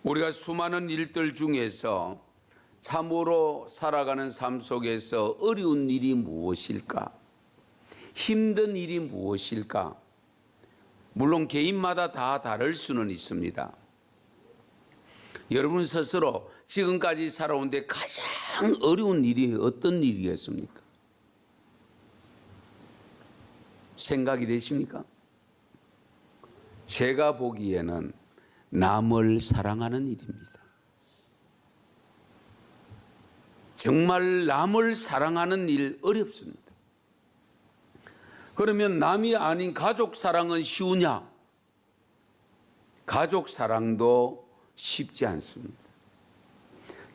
우리가 수많은 일들 중에서 참으로 살아가는 삶 속에서 어려운 일이 무엇일까? 힘든 일이 무엇일까? 물론 개인마다 다 다를 수는 있습니다. 여러분 스스로 지금까지 살아온 데 가장 어려운 일이 어떤 일이었습니까? 생각이 되십니까? 제가 보기에는 남을 사랑하는 일입니다. 정말 남을 사랑하는 일 어렵습니다. 그러면 남이 아닌 가족 사랑은 쉬우냐? 가족 사랑도 쉽지 않습니다.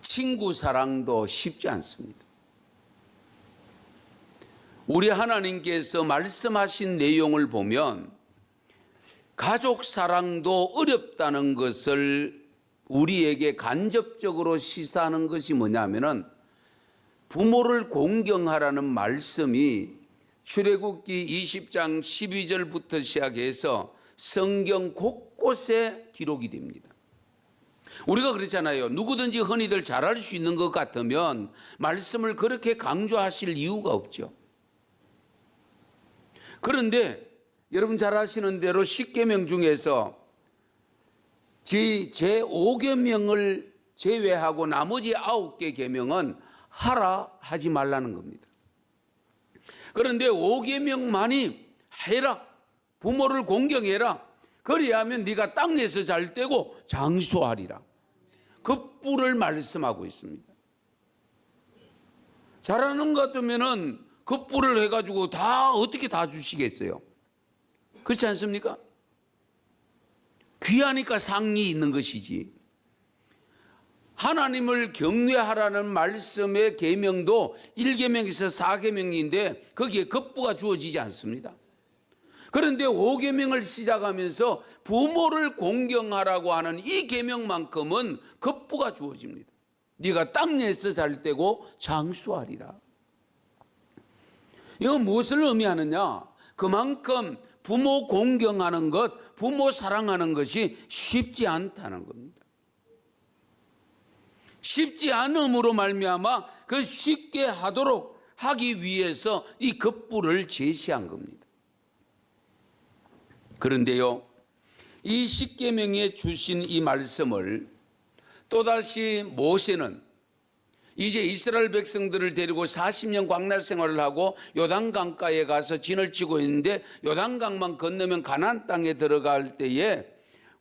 친구 사랑도 쉽지 않습니다. 우리 하나님께서 말씀하신 내용을 보면 가족 사랑도 어렵다는 것을 우리에게 간접적으로 시사하는 것이 뭐냐면은 부모를 공경하라는 말씀이 출애굽기 20장 12절부터 시작해서 성경 곳곳에 기록이 됩니다. 우리가 그렇잖아요. 누구든지 흔히들 잘할 수 있는 것 같으면 말씀을 그렇게 강조하실 이유가 없죠. 그런데 여러분 잘 아시는 대로 10계명 중에서 제5계명을 제외하고 나머지 9개 계명은 하라 하지 말라는 겁니다. 그런데 5계명만이 해라, 부모를 공경해라, 그리하면 네가 땅에서 잘 되고 장수하리라, 그 뿔을 말씀하고 있습니다. 잘하는 것 같으면은 그 뿔을 해가지고 다 어떻게 다 주시겠어요? 그렇지 않습니까? 귀하니까 상이 있는 것이지. 하나님을 경외하라는 말씀의 계명도 1계명에서 4계명인데 거기에 급부가 주어지지 않습니다. 그런데 5계명을 시작하면서 부모를 공경하라고 하는 이 계명만큼은 급부가 주어집니다. 네가 땅에서 잘 되고 장수하리라. 이건 무엇을 의미하느냐? 그만큼 부모 공경하는 것, 부모 사랑하는 것이 쉽지 않다는 겁니다. 쉽지 않음으로 말미암아 그 쉽게 하도록 하기 위해서 이 급부를 제시한 겁니다. 그런데요, 이 십계명에 주신 이 말씀을 또다시 모세는 이제 이스라엘 백성들을 데리고 40년 광야 생활을 하고 요단강가에 가서 진을 치고 있는데 요단강만 건너면 가나안 땅에 들어갈 때에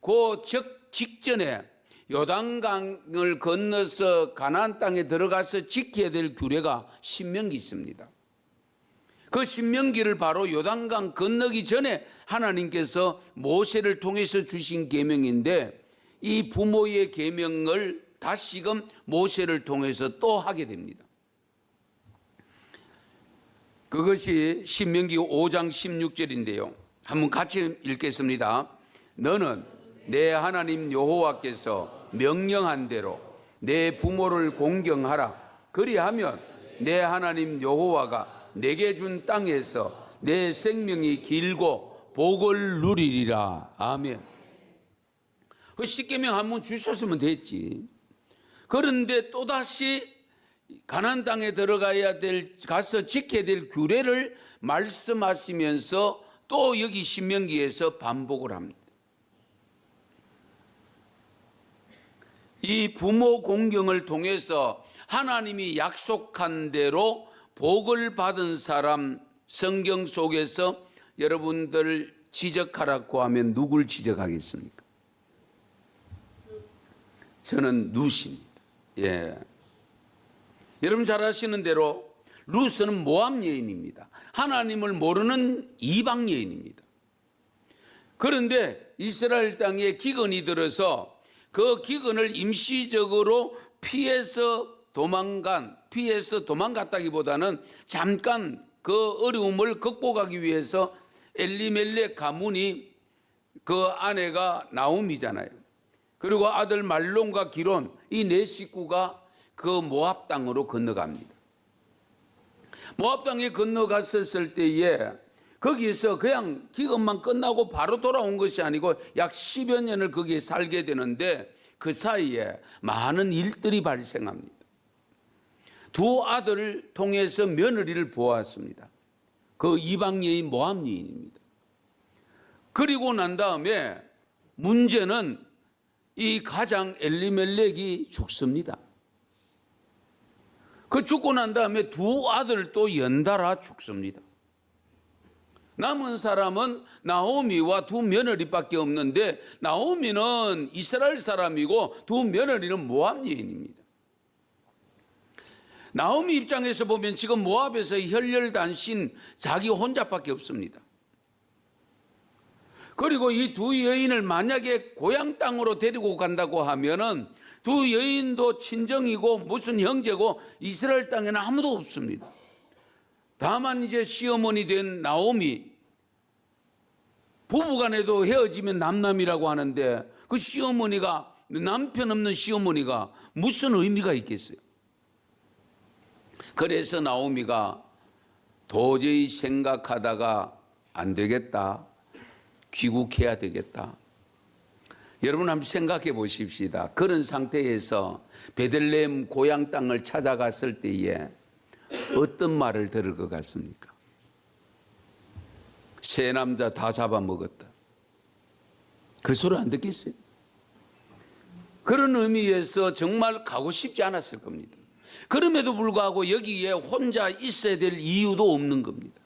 그 직전에 요단강을 건너서 가나안 땅에 들어가서 지켜야 될 규례가 신명기 있습니다. 그 신명기를 바로 요단강 건너기 전에 하나님께서 모세를 통해서 주신 계명인데 이 부모의 계명을 다시금 모세를 통해서 또 하게 됩니다. 그것이 신명기 5장 16절인데요. 한번 같이 읽겠습니다. 너는 내 하나님 여호와께서 명령한 대로 내 부모를 공경하라. 그리하면 내 하나님 여호와가 내게 준 땅에서 내 생명이 길고 복을 누리리라. 아멘. 그 십계명 한번 주셨으면 됐지. 그런데 또다시 가나안 땅에 들어가야 가서 지켜야 될 규례를 말씀하시면서 또 여기 신명기에서 반복을 합니다. 이 부모 공경을 통해서 하나님이 약속한 대로 복을 받은 사람, 성경 속에서 여러분들 지적하라고 하면 누굴 지적하겠습니까? 저는 룻입니다. 예. 여러분 잘 아시는 대로 룻은 모압 여인입니다. 하나님을 모르는 이방 여인입니다. 그런데 이스라엘 땅에 기근이 들어서 그 기근을 임시적으로 피해서 도망갔다기보다는 잠깐 그 어려움을 극복하기 위해서 엘리멜렉 가문이 그 아내가 나옴이잖아요. 그리고 아들 말론과 기론 이 네 식구가 그 모압 땅으로 건너갑니다. 모압 땅에 건너갔었을 때에 거기에서 그냥 기근만 끝나고 바로 돌아온 것이 아니고 약 10여 년을 거기에 살게 되는데 그 사이에 많은 일들이 발생합니다. 두 아들을 통해서 며느리를 보았습니다. 그 이방 여인 모압 여인입니다. 그리고 난 다음에 문제는 이 가장 엘리멜렉이 죽습니다. 그 죽고 난 다음에 두 아들도 연달아 죽습니다. 남은 사람은 나오미와 두 며느리밖에 없는데, 나오미는 이스라엘 사람이고 두 며느리는 모압 여인입니다. 나오미 입장에서 보면 지금 모압에서 혈혈단신 자기 혼자밖에 없습니다. 그리고 이 두 여인을 만약에 고향 땅으로 데리고 간다고 하면은 두 여인도 친정이고 무슨 형제고 이스라엘 땅에는 아무도 없습니다. 다만 이제 시어머니 된 나오미, 부부간에도 헤어지면 남남이라고 하는데 그 시어머니가, 남편 없는 시어머니가 무슨 의미가 있겠어요? 그래서 나오미가 도저히 생각하다가 안 되겠다, 귀국해야 되겠다. 여러분 한번 생각해 보십시다. 그런 상태에서 베들레헴 고향 땅을 찾아갔을 때에 어떤 말을 들을 것 같습니까? 세 남자 다 잡아먹었다. 그 소리 안 듣겠어요? 그런 의미에서 정말 가고 싶지 않았을 겁니다. 그럼에도 불구하고 여기에 혼자 있어야 될 이유도 없는 겁니다.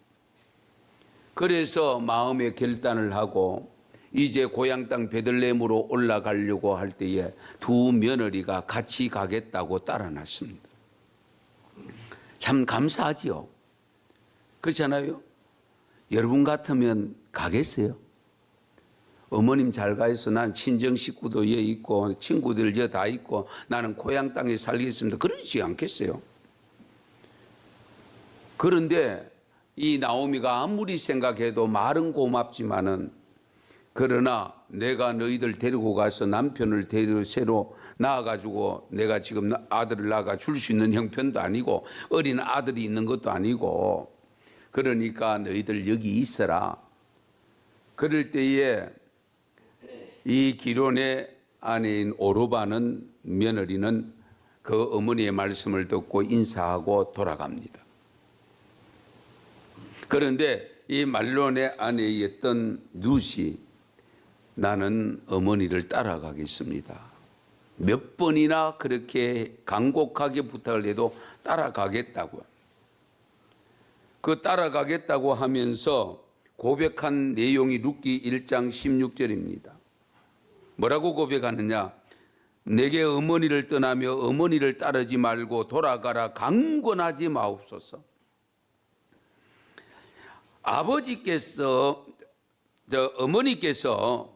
그래서 마음의 결단을 하고 이제 고향 땅 베들레헴으로 올라가려고 할 때에 두 며느리가 같이 가겠다고 따라 났습니다. 참 감사하지요. 그렇잖아요. 여러분 같으면 가겠어요? 어머님 잘 가있어. 난 친정 식구도 여 있고 친구들 여 다 있고 나는 고향 땅에 살겠습니다. 그러지 않겠어요? 그런데 이 나오미가 아무리 생각해도 말은 고맙지만은, 그러나 내가 너희들 데리고 가서 남편을 새로 낳아가지고 내가 지금 아들을 낳아 줄 수 있는 형편도 아니고 어린 아들이 있는 것도 아니고, 그러니까 너희들 여기 있어라. 그럴 때에 이 기론의 아내인 오르바는, 며느리는 그 어머니의 말씀을 듣고 인사하고 돌아갑니다. 그런데 이 말론의 아내였던 룻이 나는 어머니를 따라가겠습니다. 몇 번이나 그렇게 간곡하게 부탁을 해도 따라가겠다고요. 그 따라가겠다고 하면서 고백한 내용이 룻기 1장 16절입니다. 뭐라고 고백하느냐? 내게 어머니를 떠나며 어머니를 따르지 말고 돌아가라 강권하지 마옵소서. 어머니께서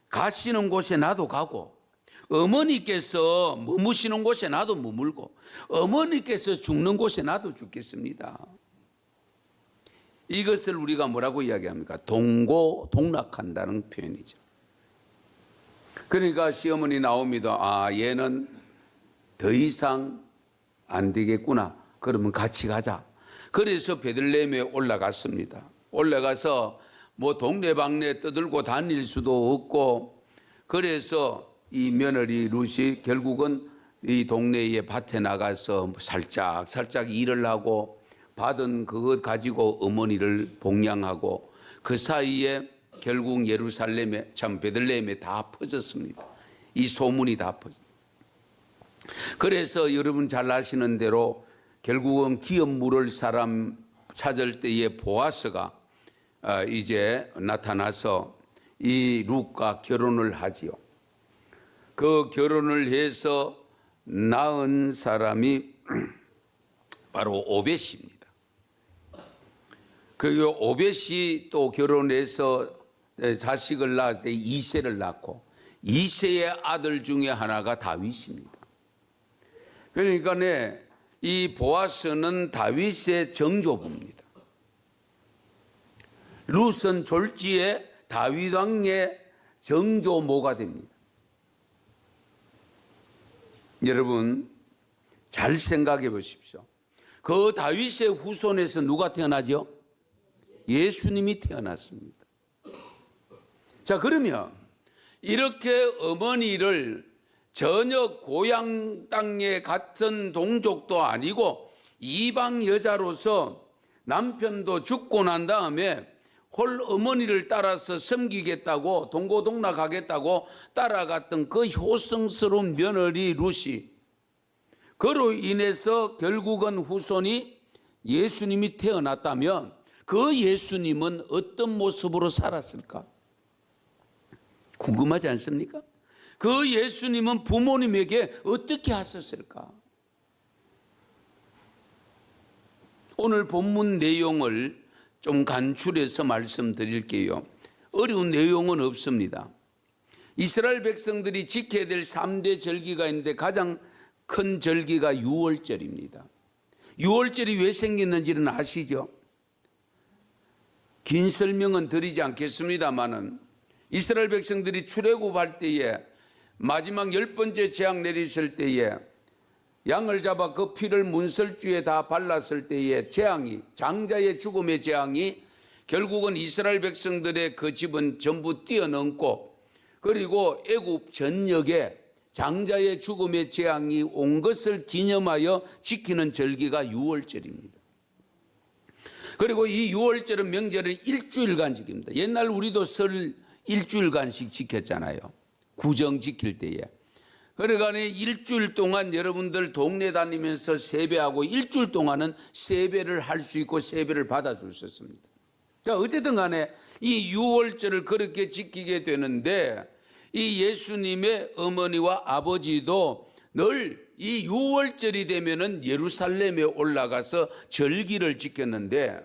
가시는 곳에 나도 가고, 어머니께서 머무시는 곳에 나도 머물고, 어머니께서 죽는 곳에 나도 죽겠습니다. 이것을 우리가 뭐라고 이야기합니까? 동고동락한다는 표현이죠. 그러니까 시어머니 나오미도 얘는 더 이상 안 되겠구나. 그러면 같이 가자. 그래서 베들레헴에 올라갔습니다. 올라가서 뭐 동네방네 떠들고 다닐 수도 없고, 그래서 이 며느리 룻이 결국은 이 동네의 밭에 나가서 살짝 일을 하고 받은 그것 가지고 어머니를 봉양하고, 그 사이에 결국 예루살렘에, 참 베들레헴에 다 퍼졌습니다. 이 소문이 다 퍼졌습니다. 그래서 여러분 잘 아시는 대로 결국은 기업 물을 사람 찾을 때에 보아스가 이제 나타나서 이 룻과 결혼을 하지요. 그 결혼을 해서 낳은 사람이 바로 오벳입니다. 그 오벳이 또 결혼해서 자식을 낳을 때 이새를 낳고, 이새의 아들 중에 하나가 다윗입니다. 그러니까 이 보아스는 다윗의 정조부입니다. 룻은 졸지에 다윗 왕의 정조모가 됩니다. 여러분 잘 생각해 보십시오. 그 다윗의 후손에서 누가 태어나죠? 예수님이 태어났습니다. 자, 그러면 이렇게 어머니를 전혀 고향 땅에 같은 동족도 아니고 이방 여자로서 남편도 죽고 난 다음에 홀 어머니를 따라서 섬기겠다고 동고동락하겠다고 따라갔던 그 효성스러운 며느리 룻이, 그로 인해서 결국은 후손이 예수님이 태어났다면 그 예수님은 어떤 모습으로 살았을까? 궁금하지 않습니까? 그 예수님은 부모님에게 어떻게 하셨을까? 오늘 본문 내용을 좀 간추려서 말씀드릴게요. 어려운 내용은 없습니다. 이스라엘 백성들이 지켜야 될 3대 절기가 있는데 가장 큰 절기가 유월절입니다. 유월절이 왜 생겼는지는 아시죠? 긴 설명은 드리지 않겠습니다만은 이스라엘 백성들이 출애굽할 때에 마지막 10번째 재앙 내리실 때에 양을 잡아 그 피를 문설주에 다 발랐을 때에 재앙이, 장자의 죽음의 재앙이 결국은 이스라엘 백성들의 그 집은 전부 뛰어넘고, 그리고 애굽 전역에 장자의 죽음의 재앙이 온 것을 기념하여 지키는 절기가 유월절입니다. 그리고 이 유월절은 명절을 일주일간 지킵니다. 옛날 우리도 설 일주일간씩 지켰잖아요. 구정 지킬 때에. 그러니까 일주일 동안 여러분들 동네 다니면서 세배하고 일주일 동안은 세배를 할 수 있고 세배를 받아줄 수 있습니다. 자, 어쨌든 간에 이 유월절을 그렇게 지키게 되는데 이 예수님의 어머니와 아버지도 늘 이 유월절이 되면은 예루살렘에 올라가서 절기를 지켰는데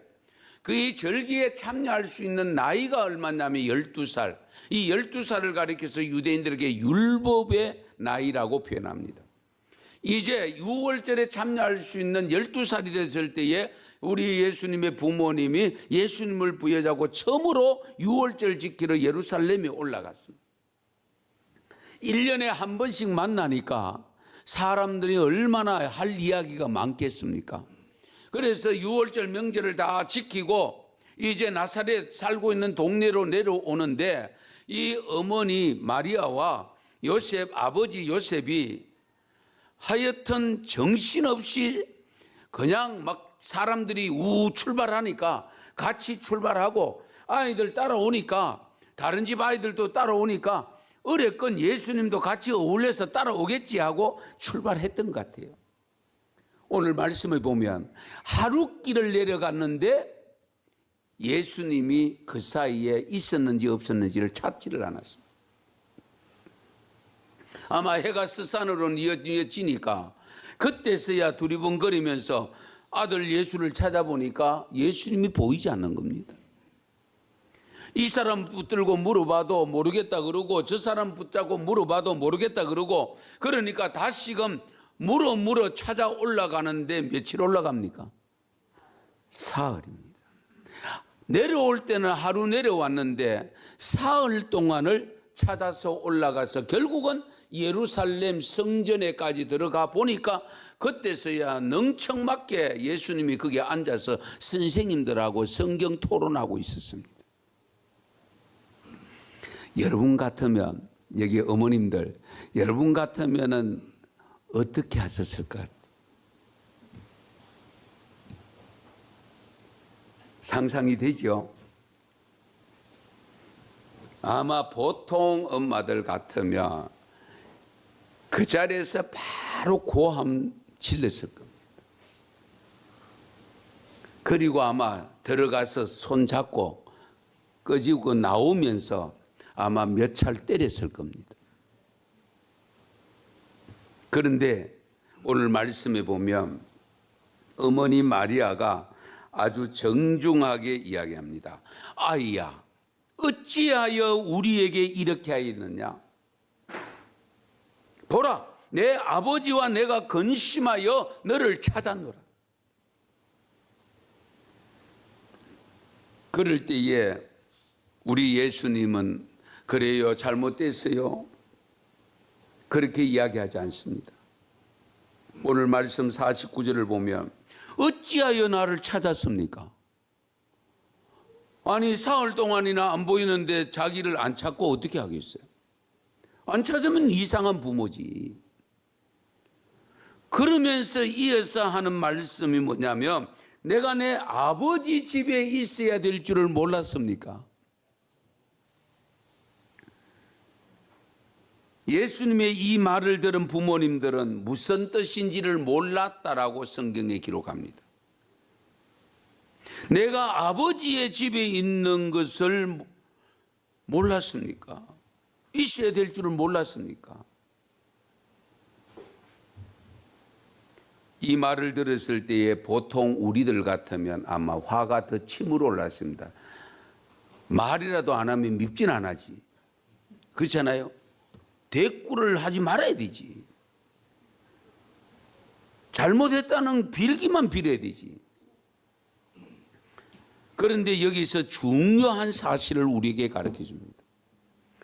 그 절기에 참여할 수 있는 나이가 얼마냐면 12살. 이 12살을 가리켜서 유대인들에게 율법의 나이라고 표현합니다. 이제 유월절에 참여할 수 있는 12살이 됐을 때에 우리 예수님의 부모님이 예수님을 부여잡고 처음으로 유월절 지키러 예루살렘에 올라갔습니다. 1년에 한 번씩 만나니까 사람들이 얼마나 할 이야기가 많겠습니까? 그래서 유월절 명절을 다 지키고 이제 나사렛 살고 있는 동네로 내려오는데 이 어머니 마리아와 요셉, 아버지 요셉이 하여튼 정신없이 그냥 막 사람들이 출발하니까 같이 출발하고 아이들 따라오니까 다른 집 아이들도 따라오니까 어렵건 예수님도 같이 어울려서 따라오겠지 하고 출발했던 것 같아요. 오늘 말씀을 보면 하룻길을 내려갔는데 예수님이 그 사이에 있었는지 없었는지를 찾지를 않았습니다. 아마 해가 스산으로 이어지니까 그때서야 두리번거리면서 아들 예수를 찾아보니까 예수님이 보이지 않는 겁니다. 이 사람 붙들고 물어봐도 모르겠다 그러고 저 사람 붙잡고 물어봐도 모르겠다 그러고, 그러니까 다시금 물어 찾아 올라가는데 며칠 올라갑니까? 사흘입니다. 내려올 때는 하루 내려왔는데 사흘 동안을 찾아서 올라가서 결국은 예루살렘 성전에까지 들어가 보니까 그때서야 넝청맞게 예수님이 거기에 앉아서 선생님들하고 성경 토론하고 있었습니다. 여러분 같으면, 여기 어머님들, 여러분 같으면은 어떻게 하셨을까? 상상이 되죠? 아마 보통 엄마들 같으면 그 자리에서 바로 고함 질렀을 겁니다. 그리고 아마 들어가서 손 잡고 끄집고 나오면서 아마 몇 차를 때렸을 겁니다. 그런데 오늘 말씀에 보면 어머니 마리아가 아주 정중하게 이야기합니다. 아이야, 어찌하여 우리에게 이렇게 하였느냐? 보라, 내 아버지와 내가 근심하여 너를 찾아노라. 그럴 때에 우리 예수님은 그래요, 잘못됐어요, 그렇게 이야기하지 않습니다. 오늘 말씀 49절을 보면 어찌하여 나를 찾았습니까? 아니 사흘 동안이나 안 보이는데 자기를 안 찾고 어떻게 하겠어요? 안 찾으면 이상한 부모지. 그러면서 이어서 하는 말씀이 뭐냐면, 내가 내 아버지 집에 있어야 될 줄을 몰랐습니까? 예수님의 이 말을 들은 부모님들은 무슨 뜻인지를 몰랐다라고 성경에 기록합니다. 내가 아버지의 집에 있는 것을 몰랐습니까? 있어야 될 줄을 몰랐습니까? 이 말을 들었을 때에 보통 우리들 같으면 아마 화가 더 치밀어 올랐습니다. 말이라도 안 하면 밉진 않아지. 그렇잖아요? 대꾸를 하지 말아야 되지. 잘못했다는 빌기만 빌어야 되지. 그런데 여기서 중요한 사실을 우리에게 가르쳐 줍니다.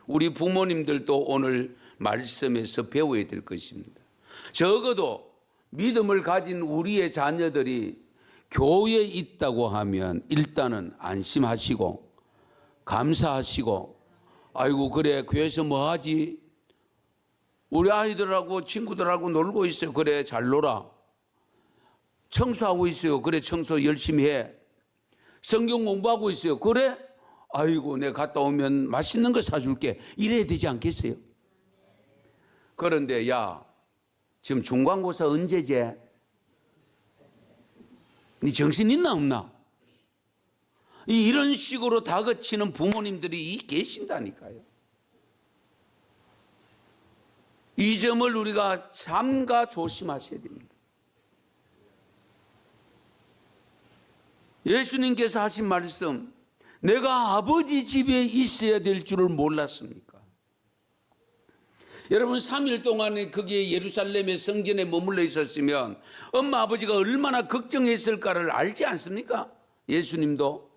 우리 부모님들도 오늘 말씀에서 배워야 될 것입니다. 적어도 믿음을 가진 우리의 자녀들이 교회에 있다고 하면 일단은 안심하시고 감사하시고, 아이고 그래 교회에서 뭐 하지? 우리 아이들하고 친구들하고 놀고 있어요. 그래 잘 놀아. 청소하고 있어요. 그래 청소 열심히 해. 성경 공부하고 있어요. 그래? 아이고 내가 갔다 오면 맛있는 거 사줄게. 이래야 되지 않겠어요? 그런데 야, 지금 중간고사 언제지? 네 정신 있나 없나? 이런 식으로 다그치는 부모님들이 계신다니까요. 이 점을 우리가 삼가 조심하셔야 됩니다. 예수님께서 하신 말씀, 내가 아버지 집에 있어야 될 줄을 몰랐습니까? 여러분 3일 동안에 거기에 예루살렘의 성전에 머물러 있었으면 엄마 아버지가 얼마나 걱정했을까를 알지 않습니까? 예수님도.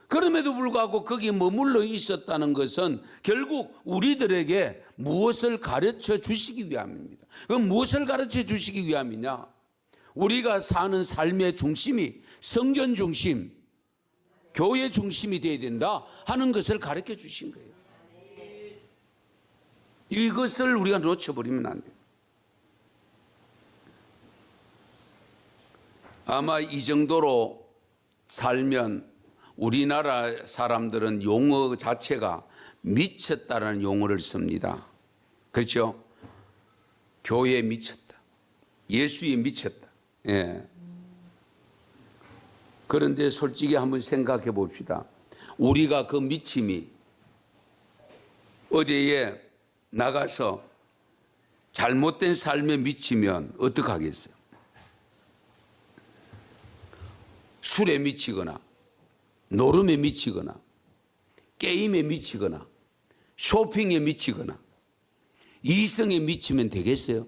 그럼에도 불구하고 거기에 머물러 있었다는 것은 결국 우리들에게 무엇을 가르쳐 주시기 위함입니다. 그럼 무엇을 가르쳐 주시기 위함이냐? 우리가 사는 삶의 중심이 성전 중심, 교회 중심이 되어야 된다 하는 것을 가르쳐 주신 거예요. 이것을 우리가 놓쳐버리면 안 돼요. 아마 이 정도로 살면 우리나라 사람들은 용어 자체가 미쳤다라는 용어를 씁니다. 그렇죠? 교회에 미쳤다. 예수에 미쳤다. 예. 그런데 솔직히 한번 생각해 봅시다. 우리가 그 미침이 어디에 나가서 잘못된 삶에 미치면 어떡하겠어요? 술에 미치거나 노름에 미치거나 게임에 미치거나 쇼핑에 미치거나 이성에 미치면 되겠어요?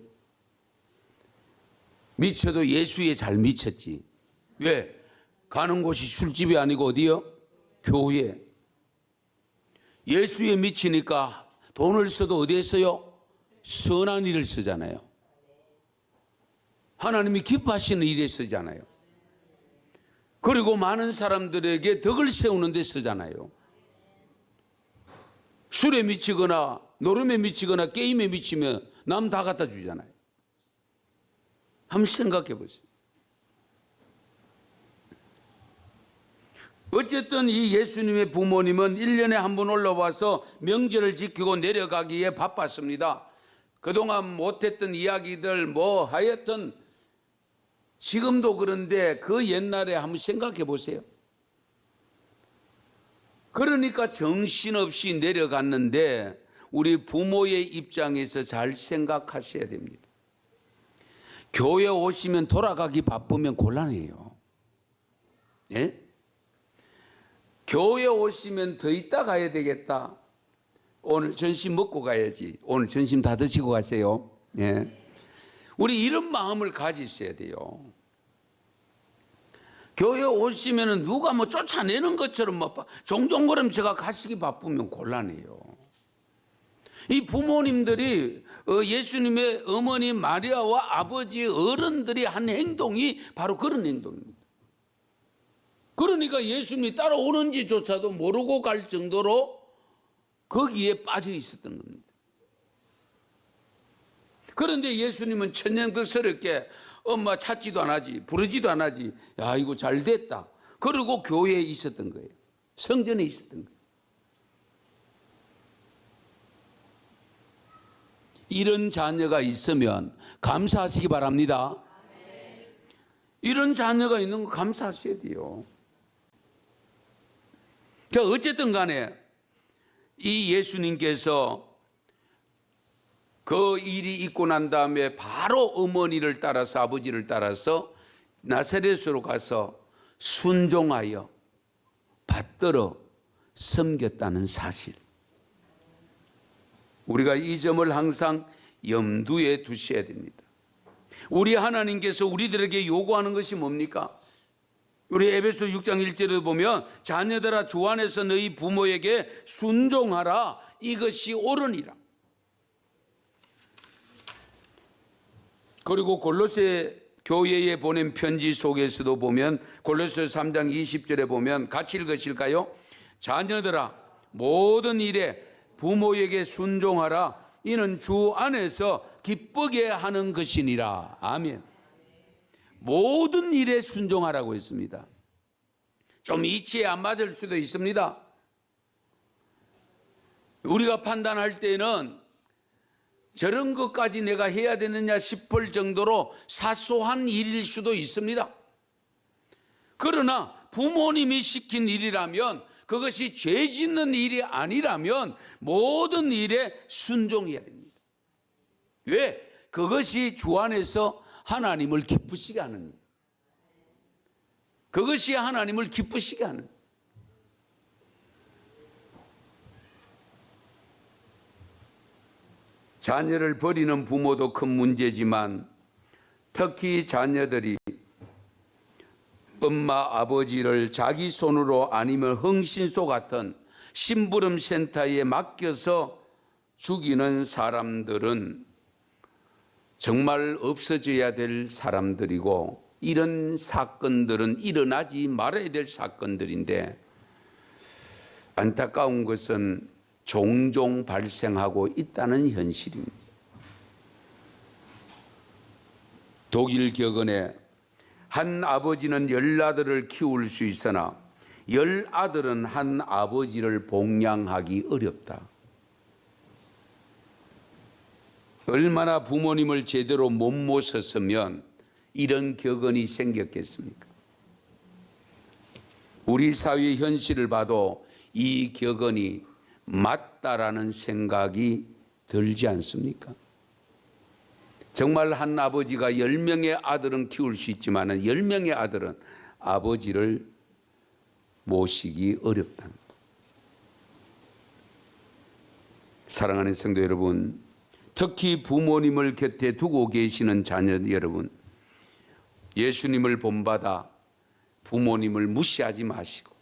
미쳐도 예수에 잘 미쳤지. 왜? 가는 곳이 술집이 아니고 어디요? 교회. 예수에 미치니까 돈을 써도 어디에 써요? 선한 일을 쓰잖아요. 하나님이 기뻐하시는 일에 쓰잖아요. 그리고 많은 사람들에게 덕을 세우는 데 쓰잖아요. 술에 미치거나 노름에 미치거나 게임에 미치면 남 다 갖다 주잖아요. 한번 생각해 보세요. 어쨌든 이 예수님의 부모님은 1년에 한 번 올라와서 명절을 지키고 내려가기에 바빴습니다. 그동안 못했던 이야기들 뭐 하여튼 지금도 그런데 그 옛날에 한번 생각해 보세요. 그러니까 정신없이 내려갔는데 우리 부모의 입장에서 잘 생각하셔야 됩니다. 교회 오시면 돌아가기 바쁘면 곤란해요. 예? 교회 오시면 더 있다 가야 되겠다. 오늘 점심 먹고 가야지. 오늘 점심 다 드시고 가세요. 예. 우리 이런 마음을 가지셔야 돼요. 교회 오시면 누가 뭐 쫓아내는 것처럼 뭐 종종 그럼 제가 가시기 바쁘면 곤란해요. 이 부모님들이 예수님의 어머니 마리아와 아버지 어른들이 한 행동이 바로 그런 행동입니다. 그러니까 예수님이 따라오는지조차도 모르고 갈 정도로 거기에 빠져 있었던 겁니다. 그런데 예수님은 천연덕스럽게 엄마 찾지도 안 하지, 부르지도 안 하지. 야, 이거 잘 됐다. 그러고 교회에 있었던 거예요. 성전에 있었던 거예요. 이런 자녀가 있으면 감사하시기 바랍니다. 이런 자녀가 있는 거 감사하셔야 돼요. 어쨌든 간에 이 예수님께서 그 일이 있고 난 다음에 바로 어머니를 따라서 아버지를 따라서 나사렛으로 가서 순종하여 받들어 섬겼다는 사실. 우리가 이 점을 항상 염두에 두셔야 됩니다. 우리 하나님께서 우리들에게 요구하는 것이 뭡니까? 우리 에베소 6장 1절에 보면 자녀들아 주 안에서 너희 부모에게 순종하라. 이것이 옳으니라. 그리고 골로새 교회에 보낸 편지 속에서도 보면 골로새 3장 20절에 보면 같이 읽으실까요? 자녀들아 모든 일에 부모에게 순종하라. 이는 주 안에서 기쁘게 하는 것이니라. 아멘. 모든 일에 순종하라고 했습니다. 좀 이치에 안 맞을 수도 있습니다. 우리가 판단할 때는 저런 것까지 내가 해야 되느냐 싶을 정도로 사소한 일일 수도 있습니다. 그러나 부모님이 시킨 일이라면, 그것이 죄 짓는 일이 아니라면 모든 일에 순종해야 됩니다. 왜? 그것이 주 안에서 하나님을 기쁘시게 하는 일. 그것이 하나님을 기쁘시게 하는 일. 자녀를 버리는 부모도 큰 문제지만 특히 자녀들이 엄마 아버지를 자기 손으로 아니면 흥신소 같은 심부름 센터에 맡겨서 죽이는 사람들은 정말 없어져야 될 사람들이고, 이런 사건들은 일어나지 말아야 될 사건들인데 안타까운 것은 종종 발생하고 있다는 현실입니다. 독일 격언에 한 아버지는 10아들을 키울 수 있으나 10아들은 한 아버지를 봉양하기 어렵다. 얼마나 부모님을 제대로 못 모셨으면 이런 격언이 생겼겠습니까? 우리 사회의 현실을 봐도 이 격언이 맞다라는 생각이 들지 않습니까? 정말 한 아버지가 10명의 아들은 키울 수 있지만 10명의 아들은 아버지를 모시기 어렵다. 사랑하는 성도 여러분, 특히 부모님을 곁에 두고 계시는 자녀 여러분, 예수님을 본받아 부모님을 무시하지 마시고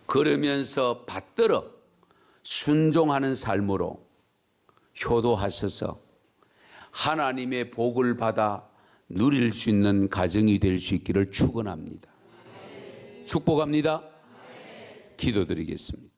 그러면서 받들어 순종하는 삶으로 효도하셔서 하나님의 복을 받아 누릴 수 있는 가정이 될 수 있기를 축원합니다. 축복합니다. 기도드리겠습니다.